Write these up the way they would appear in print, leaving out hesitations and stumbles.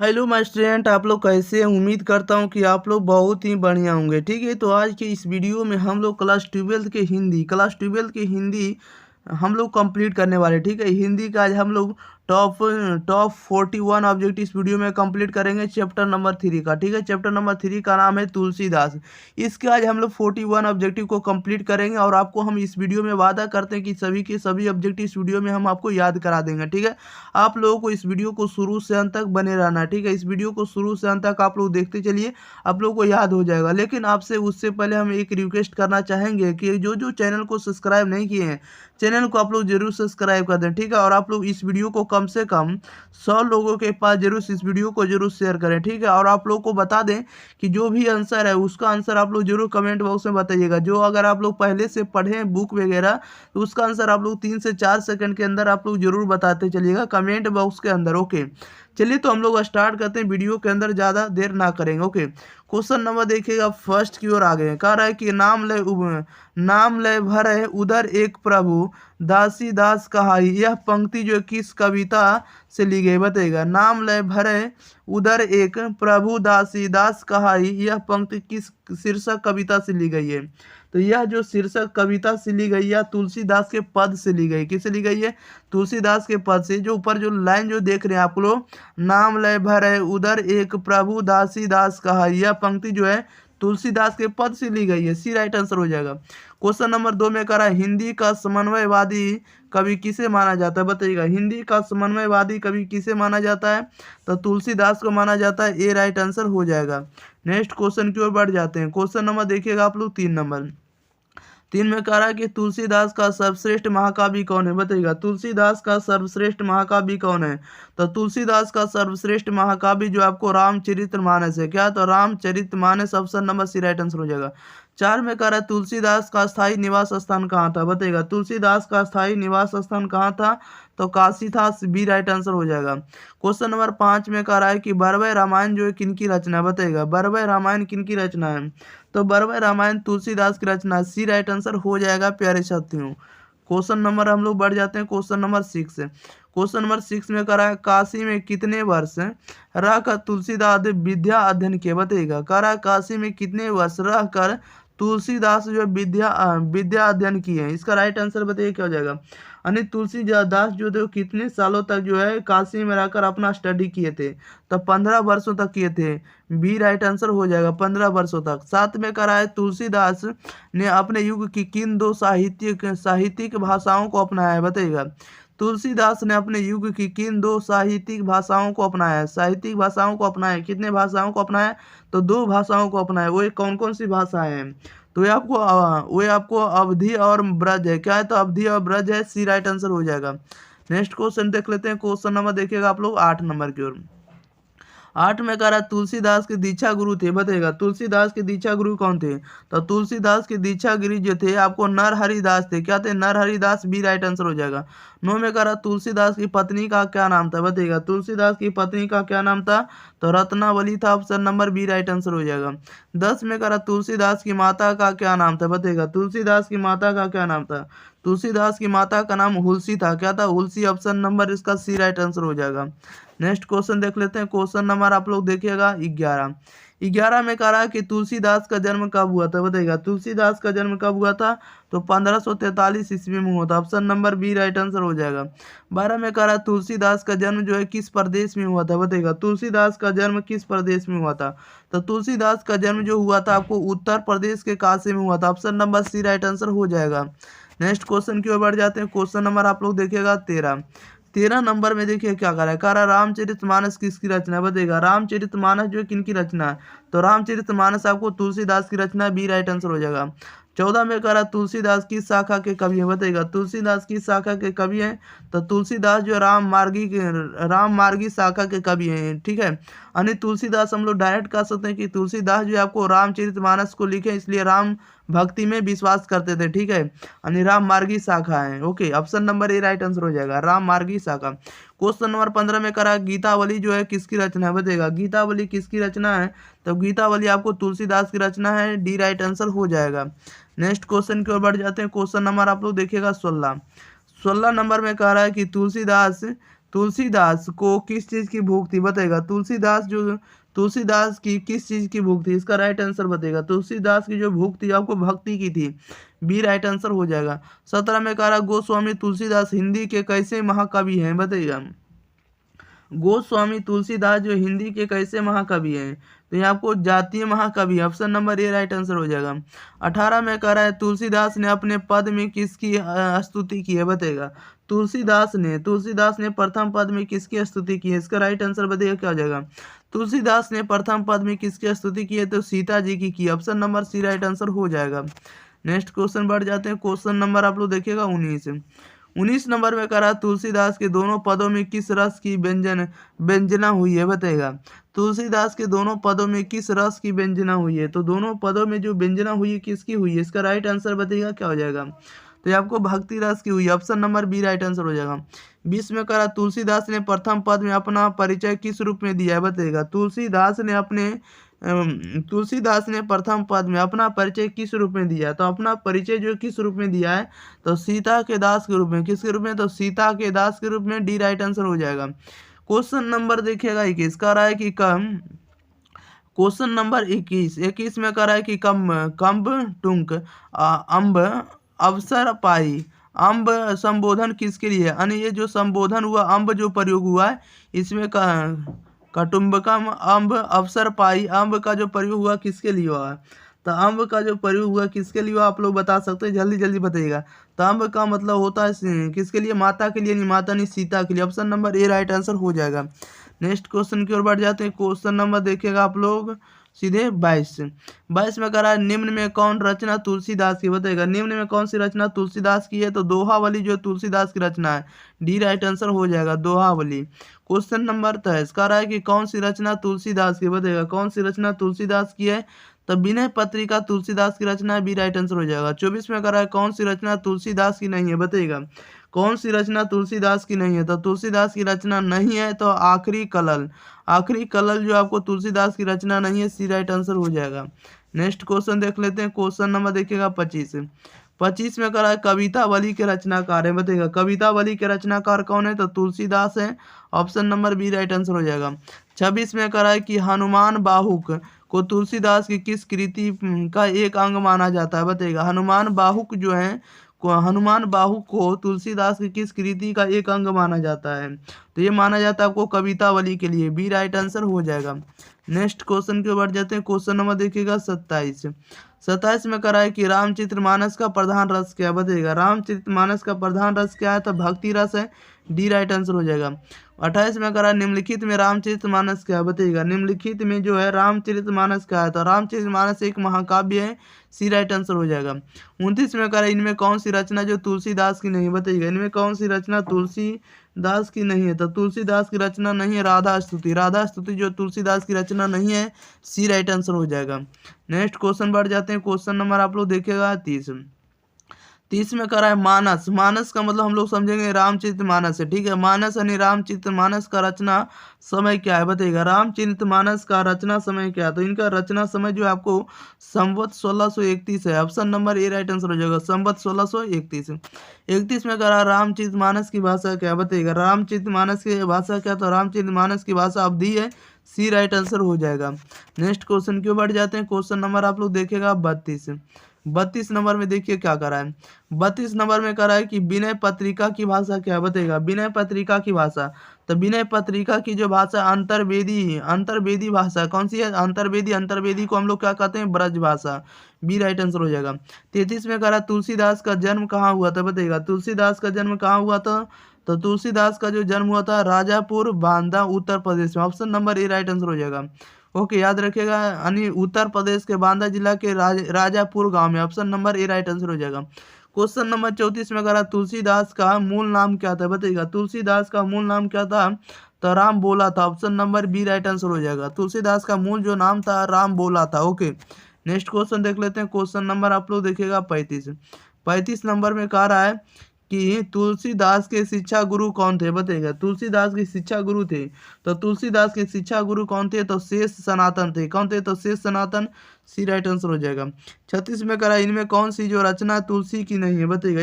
Hello my student, आप लोग कैसे हैं? उम्मीद करता हूं कि आप लोग बहुत ही बढ़िया होंगे। ठीक है, तो आज के इस वीडियो में हम लोग क्लास ट्वेल्थ के हिंदी हम लोग कंप्लीट करने वाले। ठीक है, हिंदी का आज हम लोग टॉप टॉप 41 ऑब्जेक्ट इस वीडियो में कंप्लीट करेंगे चैप्टर नंबर 3 का। ठीक है, चैप्टर नंबर 3 का नाम है तुलसीदास। इसके आज हम लोग 41 ऑब्जेक्टिव को कंप्लीट करेंगे और आपको हम इस वीडियो में वादा करते हैं कि सभी के सभी ऑब्जेक्टिव इस वीडियो में हम आपको याद करा देंगे। ठीक है, आप लोगों को इस वीडियो को शुरू से अंत तक बने रहना है। ठीक है, इस वीडियो को शुरू से अंत तक आप लोग देखते चलिए, आप लोगों को याद हो जाएगा। लेकिन आपसे उससे पहले हम एक रिक्वेस्ट करना चाहेंगे कि जो जो चैनल को सब्सक्राइब नहीं किए हैं, चैनल को आप लोग जरूर सब्सक्राइब कर दें। ठीक है, और आप लोग इस वीडियो को कम से कम 100 लोगों के पास जरूर इस वीडियो को जरूर शेयर करें। ठीक है, और आप लोग को बता दें कि जो भी आंसर है उसका आंसर आप लोग जरूर कमेंट बॉक्स में बताइएगा। जो अगर आप लोग पहले से पढ़े हैं बुक वगैरह, तो उसका आंसर आप लोग 3 से 4 सेकंड के अंदर आप लोग जरूर बताते चलिएगा कमेंट बॉक्स के अंदर। ओके, चलिए तो हम लोग स्टार्ट करते हैं, वीडियो के अंदर ज़्यादा देर ना करेंगे। ओके, क्वेश्चन नंबर देखिएगा, फर्स्ट की ओर आ गए हैं। कह रहा है कि नाम लय भर है उधर एक प्रभु दासी दास कहाई। यह पंक्ति जो है किस कविता से ली गई बताइएगा। नाम लय भर है उधर एक प्रभु दासी दास कहाई, यह पंक्ति किस शीर्षक कविता से ली गई है? तो यह जो शीर्षक कविता से ली गई है तुलसीदास के पद से ली गई। किससे ली गई है? तुलसीदास के पद से। जो ऊपर जो लाइन जो देख रहे हैं आप लोग, नाम लय भर है उधर एक प्रभु दासी दास कहा, यह पंक्ति जो है तुलसीदास के पद से ली गई है। सी राइट आंसर हो जाएगा। क्वेश्चन नंबर 2 में कह रहा है हिंदी का समन्वयवादी कवि किसे माना जाता है बताइएगा। हिंदी का समन्वयवादी कवि किसे माना जाता है? तो तुलसीदास को माना जाता है। ए राइट आंसर हो जाएगा। नेक्स्ट क्वेश्चन की ओर बढ़ जाते हैं। क्वेश्चन नंबर देखिएगा आप लोग 3 में कह रहा है कि तुलसीदास का सर्वश्रेष्ठ महाकाव्य कौन है बताइएगा। तुलसीदास का सर्वश्रेष्ठ महाकाव्य कौन है? तो तुलसीदास का सर्वश्रेष्ठ महाकाव्य जो आपको रामचरितमानस है। क्या? तो Ramcharitmanas option number C right answer हो जाएगा। 4 में कह रहा है तुलसीदास का स्थायी निवास स्थान कहाँ था बताइएगा। तुलसीदास का स्थायी निवास स्थान कहाँ था? तो काशी था। बी राइट आंसर हो जाएगा। क्वेश्चन नंबर 5 में कह रहा है कि बरवय रामायण जो है किनकी रचना है बताइएगा। बरवय रामायण किनकी रचना है? तो बरवय रामायण तुलसीदास की रचना। सी राइट आंसर हो जाएगा प्यारे साथियों। क्वेश्चन नंबर हम लोग बढ़ जाते हैं क्वेश्चन नंबर 6। क्वेश्चन नंबर 6 में कह रहा है काशी में कितने वर्ष रह कर तुलसीदास विद्या अध्ययन किया बताइएगा। कह रहा है काशी में कितने वर्ष रह कर तुलसीदास जो है विद्या अध्ययन किए हैं। इसका राइट आंसर बताइए क्या हो जाएगा। यानी तुलसीदास जो थे कितने सालों तक जो है काशी में रहकर अपना स्टडी किए थे? तो 15 वर्षों तक किए थे। बी राइट आंसर हो जाएगा, 15 वर्षों तक। 7 में करा है तुलसीदास ने अपने युग की किन 2 साहित्यिक भाषाओं को अपनाया है बताइएगा। तुलसीदास ने अपने युग की किन 2 साहित्यिक भाषाओं को अपनाया है? साहित्यिक भाषाओं को अपनाया। कितने भाषाओं को अपनाया? तो 2 भाषाओं को अपनाया। वो कौन कौन सी भाषाएं हैं? तो ये आपको अवधी और ब्रज है। क्या है? तो अवधी और ब्रज है। सी राइट आंसर हो जाएगा। नेक्स्ट क्वेश्चन देख लेते हैं। क्वेश्चन नंबर देखिएगा आप लोग 8 नंबर की ओर। 8 में कह रहा है तुलसीदास के दीक्षा गुरु थे बताइएगा। तुलसीदास के दीक्षा गुरु कौन थे? तो तुलसीदास के दीक्षा गुरु जो थे आपको नरहरिदास थे। क्या थे? नरहरिदास। बी राइट आंसर हो जाएगा। 9 में कह रहा तुलसीदास की पत्नी का क्या नाम था बताइएगा। तुलसीदास की पत्नी का क्या नाम था? तो रत्नावली था। Option number B right answer हो जाएगा। 10 में कह रहा तुलसीदास की माता का क्या नाम था बताइएगा। तुलसीदास की माता का क्या नाम था? तुलसीदास की माता का नाम हुलसी था। क्या था? हुलसी। ऑप्शन नंबर इसका सी राइट आंसर हो जाएगा। नेक्स्ट क्वेश्चन देख लेते हैं। क्वेश्चन नंबर आप लोग देखिएगा 11 में कह रहा है कि तुलसीदास का जन्म कब हुआ था बताइएगा। तुलसीदास का जन्म कब हुआ था? तो 1543 ईस्वी में हुआ था। Option number B right answer हो जाएगा। 12 में कह रहा है तुलसीदास का जन्म जो है किस प्रदेश में हुआ था बताइएगा। तुलसीदास का जन्म किस प्रदेश में हुआ था? तो तुलसीदास का जन्म जो हुआ था आपको उत्तर प्रदेश के काशी में हुआ था। Option number C right answer हो जाएगा। नेक्स्ट क्वेश्चन की ओर बढ़ जाते हैं। क्वेश्चन नंबर आप लोग देखिएगा 13 नंबर में देखिए क्या कह रहा है। रामचरितमानस किसकी रचना बताइएगा। रामचरितमानस जो किनकी रचना है? तो रामचरितमानस आपको तुलसीदास की रचना। बी राइट आंसर हो जाएगा। 14 में कह रहा तुलसीदास की शाखा के कवि है बताइएगा। तुलसीदास की शाखा के कवि हैं। तो तुलसीदास जो राम मार्गी शाखा के कवि हैं। ठीक है, यानी तुलसीदास हम लोग डायरेक्ट कह सकते हैं कि तुलसीदास जो है आपको रामचरितमानस को लिखे इसलिए राम भक्ति में विश्वास करते थे। ठीक है, यानी राम मार्गी शाखा है। Okay, option number A right answer हो जाएगा, राम मार्गी शाखा। क्वेश्चन नंबर 15 में करा गीतावली जो है किसकी रचना है बताइएगा। गीतावली किसकी रचना है? तो गीतावली आपको तुलसीदास की रचना है। डी राइट आंसर हो जाएगा। नेक्स्ट क्वेश्चन की ओर बढ़ जाते हैं। क्वेश्चन नंबर आप लोग देखिएगा 16 नंबर में कह रहा है कि तुलसीदास को किस चीज की भूख थी बताएगा। तुलसीदास की किस चीज की भूख थी, इसका राइट आंसर बताएगा। तुलसीदास की जो भूख थी आपको भक्ति की थी, बी राइट आंसर हो जाएगा। 17 में कह रहा गोस्वामी तुलसीदास हिंदी के कैसे महाकवि हैं बताइएगा। गोस्वामी तुलसीदास जो हिंदी के कैसे महाकवि हैं, तो ये आपको जातीय महाकवि, option number A right answer हो जाएगा। 18 में कह रहा है तुलसीदास ने अपने पद में किसकी स्तुति की है बताएगा। तुलसीदास ने प्रथम पद में किसकी स्तुति की है, इसका राइट आंसर बताइएगा क्या हो जाएगा। तुलसीदास ने प्रथम पद में किसकी स्तुति की है, तो सीता जी की, option number C right answer हो जाएगा। नेक्स्ट क्वेश्चन बढ़ जाते हैं। क्वेश्चन नंबर आप लोग देखिएगा 19 नंबर में कह रहा तुलसीदास के दोनों पदों में किस रस की व्यंजना हुई है बताएगा। तुलसीदास के दोनों पदों में किस रस की व्यंजना हुई है, तो दोनों पदों में जो व्यंजना हुई है किसकी हुई है, इसका राइट आंसर बताइएगा क्या हो जाएगा। तो ये आपको भक्ति रस की हुई है, option number B right answer हो जाएगा। 20 में कह रहा तुलसीदास ने प्रथम पद में अपना परिचय किस रूप में दिया है बताएगा। तुलसीदास ने प्रथम पद में अपना परिचय किस रूप में दिया, तो अपना परिचय जो किस रूप में दिया है, तो सीता के दास के रूप में, किसके रूप में, तो सीता के दास के रूप में, डी राइट आंसर हो जाएगा। क्वेश्चन नंबर देखिएगा 21 कह रहा है कि क्वेश्चन नंबर 21 में कह रहा है कि कंब टुंक अम्ब अवसर पाई, अम्ब संबोधन किसके लिए है, यानी ये जो संबोधन हुआ अम्ब जो प्रयोग हुआ है इसमें कटुम्बकम अम्ब अवसर पाई, अम्ब का जो प्रयोग हुआ किसके लिए हुआ, तो अम्ब का जो प्रयोग हुआ किसके लिए हुआ आप लोग बता सकते हैं, जल्दी जल्दी बताइएगा। तो अम्ब का मतलब होता है किसके लिए, माता के लिए, नहीं माता नहीं सीता के लिए, option number A right answer हो जाएगा। नेक्स्ट क्वेश्चन की ओर बढ़ जाते हैं। क्वेश्चन नंबर देखिएगा आप लोग सीधे 22 में कह रहा है निम्न में कौन रचना तुलसीदास की बताएगा। निम्न में कौन सी रचना तुलसीदास की है, तो दोहावली जो तुलसीदास की रचना है, डी राइट आंसर हो जाएगा दोहावली। क्वेश्चन नंबर 23 कह रहा है कि कौन सी रचना तुलसीदास की बताएगा। कौन सी रचना तुलसीदास की है, तो विनय पत्रिका तुलसीदास की रचना है, बी राइट आंसर हो जाएगा। 24 में कह रहा है कौन सी रचना तुलसीदास की नहीं है बताइएगा। कौन सी रचना तुलसीदास की नहीं है, तो तुलसीदास की रचना नहीं है तो आखिरी कलल जो आपको तुलसीदास की रचना नहीं है, सी राइट आंसर हो जाएगा। नेक्स्ट क्वेश्चन देख लेते हैं। क्वेश्चन नंबर देखिएगा 25 में कह रहा है कवितावली के रचनाकार है बताइएगा। कवितावली के रचनाकार कौन है, तो तुलसीदास है, option number B right answer हो जाएगा। 26 में कह रहा है कि हनुमान बाहुक को तुलसीदास की किस कृति का एक अंग माना जाता है बताइएगा। हनुमान बाहुक को तुलसीदास की किस कृति का एक अंग माना जाता है, तो ये माना जाता है आपको कवितावली के लिए, बी राइट आंसर हो जाएगा। नेक्स्ट क्वेश्चन के बढ़ जाते हैं। क्वेश्चन नंबर देखिएगा 27 में कह रहा है कि रामचरितमानस का प्रधान रस क्या बताइएगा। रामचरितमानस का प्रधान रस क्या है, तो भक्ति रस है, डी राइट आंसर हो जाएगा। 28 में कह रहा है निम्नलिखित में रामचरितमानस क्या है बताइएगा। निम्नलिखित में जो है रामचरितमानस क्या है, तो रामचरितमानस एक महाकाव्य है, सी राइट आंसर हो जाएगा। 29 में कह रहा है इनमें कौन सी रचना जो तुलसीदास की नहीं बताइएगा। इनमें कौन सी रचना तुलसीदास की नहीं है, तो तुलसीदास की रचना नहीं है राधा स्तुति जो तुलसीदास की रचना नहीं है, सी राइट आंसर हो जाएगा। नेक्स्ट क्वेश्चन बढ़ जाते हैं। क्वेश्चन नंबर आप लोग देखिएगा 30 में कह रहा है मानस का मतलब हम लोग समझेंगे रामचरितमानस है, ठीक है। मानस यानी रामचरितमानस का रचना समय क्या है बताइएगा। रामचरितमानस का रचना समय क्या है, तो इनका रचना समय जो है आपको संवत 1631 है, option number A right answer हो जाएगा, संवत 1631। 31 में कह रहा है रामचरितमानस की भाषा क्या है बताइएगा। रामचरितमानस की भाषा क्या, तो रामचरितमानस की भाषा अवधी है, सी राइट आंसर हो जाएगा। नेक्स्ट क्वेश्चन क्यों बढ़ जाते हैं। क्वेश्चन नंबर आप लोग देखेगा 32 नंबर में देखिए क्या कर रहा है। 32 नंबर में कह रहा है कि विनय पत्रिका की भाषा क्या बताएगा। विनय पत्रिका की भाषा, तो विनय पत्रिका की जो भाषा अंतर्वेदी भाषा कौन सी है, अंतर्वेदी को हम लोग क्या कहते हैं, ब्रज भाषा, बी राइट आंसर हो जाएगा। 33 में कह रहा है तुलसीदास का जन्म कहाँ हुआ था बताइएगा। तुलसीदास का जन्म कहाँ हुआ था, तो तुलसीदास का जो जन्म हुआ था राजापुर बांदा उत्तर प्रदेश में, option number A right answer हो जाएगा। ओके, याद रखिएगा, यानी उत्तर प्रदेश के बांदा जिला के राजापुर गांव में, option number A right answer हो जाएगा। क्वेश्चन नंबर 34 में कह तुलसीदास का मूल नाम क्या था बताइएगा। तुलसीदास का मूल नाम क्या था, तो राम बोला था, option number B right answer हो जाएगा। तुलसीदास का मूल जो नाम था राम बोला था। ओके, नेक्स्ट क्वेश्चन देख लेते हैं। क्वेश्चन नंबर आप लोग देखिएगा 35 नंबर में कह रहा है कि तुलसीदास के शिक्षा गुरु कौन थे बताइएगा। तुलसीदास के शिक्षा गुरु थे, तो तुलसीदास के शिक्षा गुरु कौन थे, तो शेष सनातन थे। कौन थे, तो शेष सनातन, सी राइट आंसर हो जाएगा। 36 में करा इनमें कौन सी जो रचना तुलसी की नहीं है बताइएगा।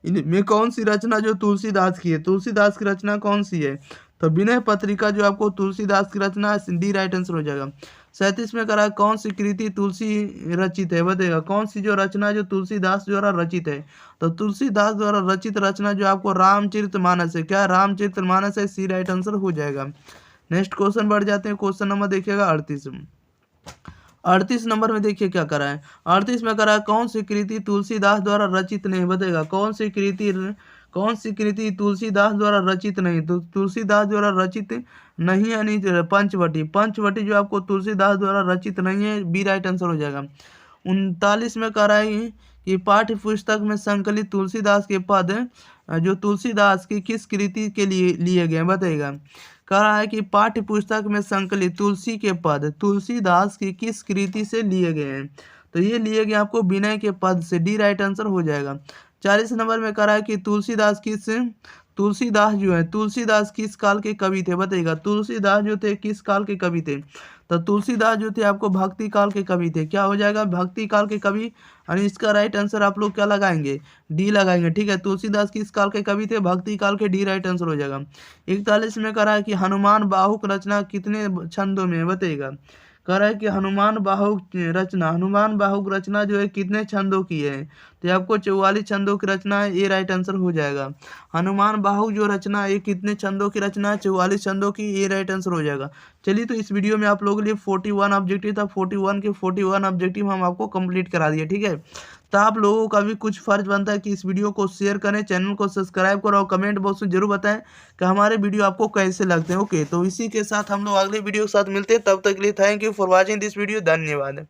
इनमें कौन सी रचना जो तुलसीदास की है, तुलसीदास की रचना कौन सी है? तो विनय पत्रिका जो आपको तुलसीदास की रचना है, डी राइट आंसर हो जाएगा। 37 में करा कौन सी कृति तुलसी रचित है, बताएगा कौन सी जो रचना जो तुलसीदास द्वारा रचित है? तो तुलसीदास द्वारा रचित रचना जो आपको रामचरितमानस है, क्या रामचरितमानस है, सी राइट आंसर हो जाएगा। नेक्स्ट क्वेश्चन बढ़ जाते हैं, क्वेश्चन नंबर देखिएगा 38। 38 नंबर में देखिए क्या करा है। 38 में करा है कौन सी कृति तुलसीदास द्वारा रचित नहीं, बताएगा कौन सी कृति तुलसीदास द्वारा रचित नहीं? तो तुलसीदास द्वारा रचित नहीं यानी पंचवटी, पंचवटी जो आपको तुलसीदास द्वारा रचित नहीं है, बी राइट आंसर हो जाएगा। 39 में कह रहा है कि पाठ्य पुस्तक में संकलित तुलसीदास के पद जो तुलसीदास की किस कृति के लिए गए, बताइएगा। कह रहा है कि पाठ्य पुस्तक में संकलित तुलसी के पद तुलसीदास की किस कृति से लिए गए हैं? तो ये लिए गए आपको विनय के पद से, डी राइट आंसर हो जाएगा। 40 नंबर में कह रहा है कि तुलसीदास किस काल के कवि थे, बताइएगा। तुलसीदास जो थे किस काल के कवि थे? तो तुलसीदास जो थे आपको भक्ति काल के कवि थे, क्या हो जाएगा, भक्ति काल के कवि। यानी इसका राइट आंसर आप लोग क्या लगाएंगे, डी लगाएंगे, ठीक है। तुलसीदास किस काल के कवि थे, भक्ति काल के, डी राइट आंसर हो जाएगा। 41 में कह रहा है कि हनुमान बाहुक रचना कितने छंदों में है, बताइएगा। कह रहा है कि हनुमान बाहुक रचना जो है कितने छंदों की है? तो आपको 44 छंदों की रचना है, ये राइट आंसर हो जाएगा। हनुमान बाहुक जो रचना है कितने छंदों की रचना है, 44 छंदों की, ये राइट आंसर हो जाएगा। चलिए, तो इस वीडियो में आप लोगों के लिए 41 ऑब्जेक्टिव था, 41 के 41 ऑब्जेक्टिव हम आपको कंप्लीट करा दिए, ठीक है। तो आप लोगों का भी कुछ फर्ज बनता है कि इस वीडियो को शेयर करें, चैनल को सब्सक्राइब करो और कमेंट बॉक्स में जरूर बताएं कि हमारे वीडियो आपको कैसे लगते हैं। ओके, तो इसी के साथ हम लोग अगले वीडियो के साथ मिलते हैं, तब तक के लिए thank you for watching this video, धन्यवाद।